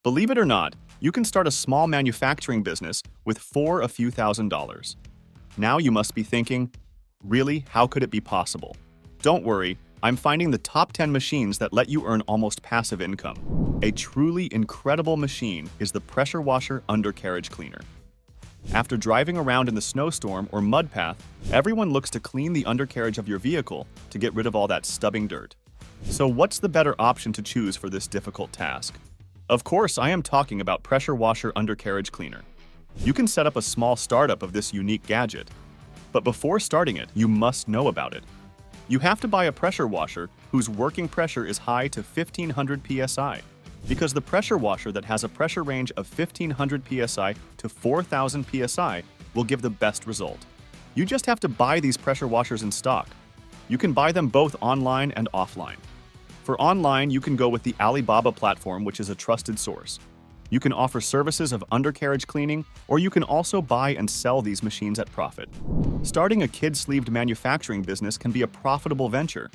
Believe it or not, you can start a small manufacturing business with a few $1,000s. Now you must be thinking, really, how could it be possible? Don't worry, I'm finding the top 10 machines that let you earn almost passive income. A truly incredible machine is the pressure washer undercarriage cleaner. After driving around in the snowstorm or mud path, everyone looks to clean the undercarriage of your vehicle to get rid of all that stubbing dirt. So what's the better option to choose for this difficult task? Of course, I am talking about pressure washer undercarriage cleaner. You can set up a small startup of this unique gadget. But before starting it, you must know about it. You have to buy a pressure washer whose working pressure is high to 1500 psi. Because the pressure washer that has a pressure range of 1500 psi to 4000 psi will give the best result. You just have to buy these pressure washers in stock. You can buy them both online and offline. For online, you can go with the Alibaba platform, which is a trusted source. You can offer services of undercarriage cleaning, or you can also buy and sell these machines at profit. Starting a kid-sleeved manufacturing business can be a profitable venture.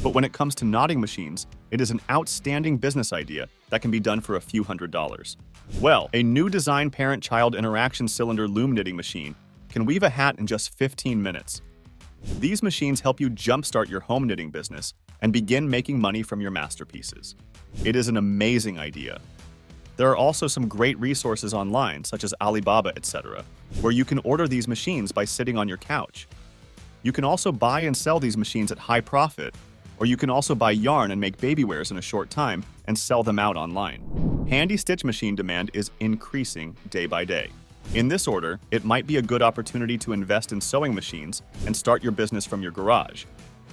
But when it comes to knotting machines, it is an outstanding business idea that can be done for a few $100s. Well, a new design parent-child interaction cylinder loom knitting machine can weave a hat in just 15 minutes. These machines help you jumpstart your home knitting business and begin making money from your masterpieces. It is an amazing idea. There are also some great resources online, such as Alibaba, etc., where you can order these machines by sitting on your couch. You can also buy and sell these machines at high profit, or you can also buy yarn and make baby wears in a short time and sell them out online. Handy stitch machine demand is increasing day by day. In this order, it might be a good opportunity to invest in sewing machines and start your business from your garage.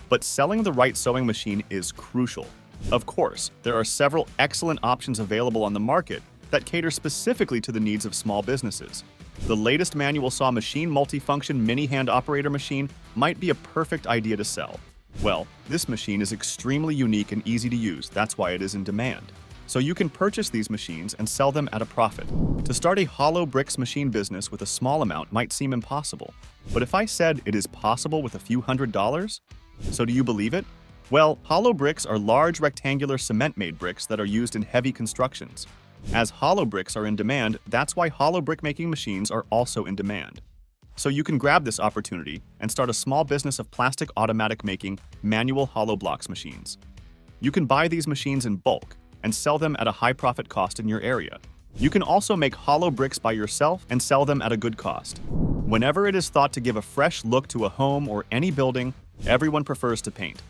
But selling the right sewing machine is crucial. Of course, there are several excellent options available on the market that cater specifically to the needs of small businesses. The latest manual saw machine multifunction mini hand operator machine might be a perfect idea to sell. Well, this machine is extremely unique and easy to use, that's why it is in demand. So you can purchase these machines and sell them at a profit. To start a hollow bricks machine business with a small amount might seem impossible. But if I said it is possible with a few $100s, so do you believe it? Well, hollow bricks are large rectangular cement-made bricks that are used in heavy constructions. As hollow bricks are in demand, that's why hollow brick making machines are also in demand. So you can grab this opportunity and start a small business of plastic automatic making manual hollow blocks machines. You can buy these machines in bulk and sell them at a high profit cost in your area. You can also make hollow bricks by yourself and sell them at a good cost. Whenever it is thought to give a fresh look to a home or any building, everyone prefers to paint.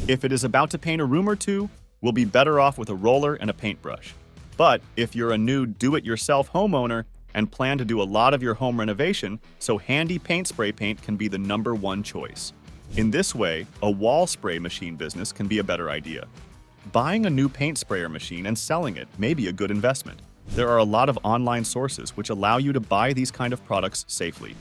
If it is about to paint a room or two, we'll be better off with a roller and a paintbrush. But if you're a new do-it-yourself homeowner and plan to do a lot of your home renovation, so handy paint spray paint can be the #1 choice. In this way, a wall spray machine business can be a better idea. Buying a new paint sprayer machine and selling it may be a good investment. There are a lot of online sources which allow you to buy these kind of products safely.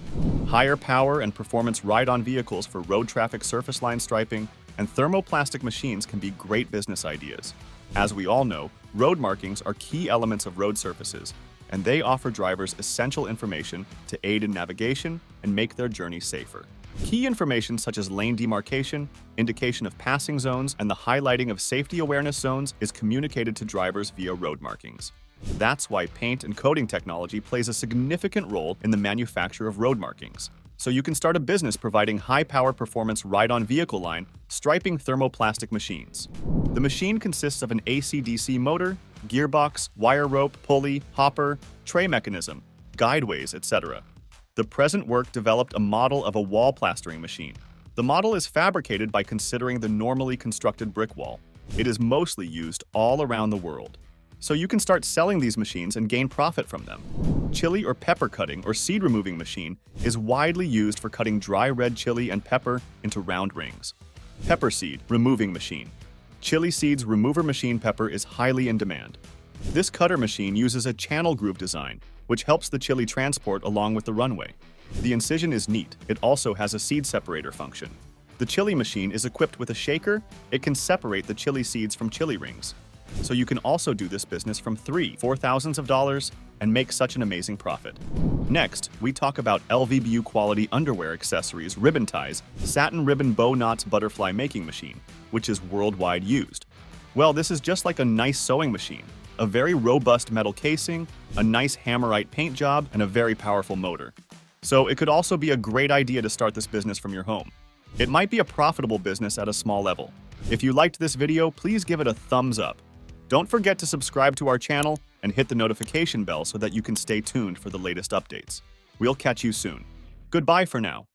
Higher power and performance ride-on vehicles for road traffic surface line striping and thermoplastic machines can be great business ideas. As we all know, road markings are key elements of road surfaces, and they offer drivers essential information to aid in navigation and make their journey safer. Key information such as lane demarcation, indication of passing zones, and the highlighting of safety awareness zones is communicated to drivers via road markings. That's why paint and coating technology plays a significant role in the manufacture of road markings. So you can start a business providing high-power performance ride-on vehicle line, striping thermoplastic machines. The machine consists of an AC/DC motor, gearbox, wire rope, pulley, hopper, tray mechanism, guideways, etc. The present work developed a model of a wall plastering machine. The model is fabricated by considering the normally constructed brick wall. It is mostly used all around the world. So you can start selling these machines and gain profit from them. Chili or pepper cutting or seed removing machine is widely used for cutting dry red chili and pepper into round rings. Pepper seed removing machine. Chili seeds remover machine pepper is highly in demand. This cutter machine uses a channel groove design, which helps the chili transport along with the runway. The incision is neat. It also has a seed separator function. The chili machine is equipped with a shaker. It can separate the chili seeds from chili rings. So you can also do this business from $3,000–$4,000 and make such an amazing profit. Next, we talk about LVBU quality underwear accessories ribbon ties satin ribbon bow knots butterfly making machine, which is worldwide used. Well, this is just like a nice sewing machine. a very robust metal casing, a nice hammerite paint job, and a very powerful motor. So it could also be a great idea to start this business from your home. It might be a profitable business at a small level. If you liked this video, please give it a thumbs up. Don't forget to subscribe to our channel and hit the notification bell so that you can stay tuned for the latest updates. We'll catch you soon. Goodbye for now.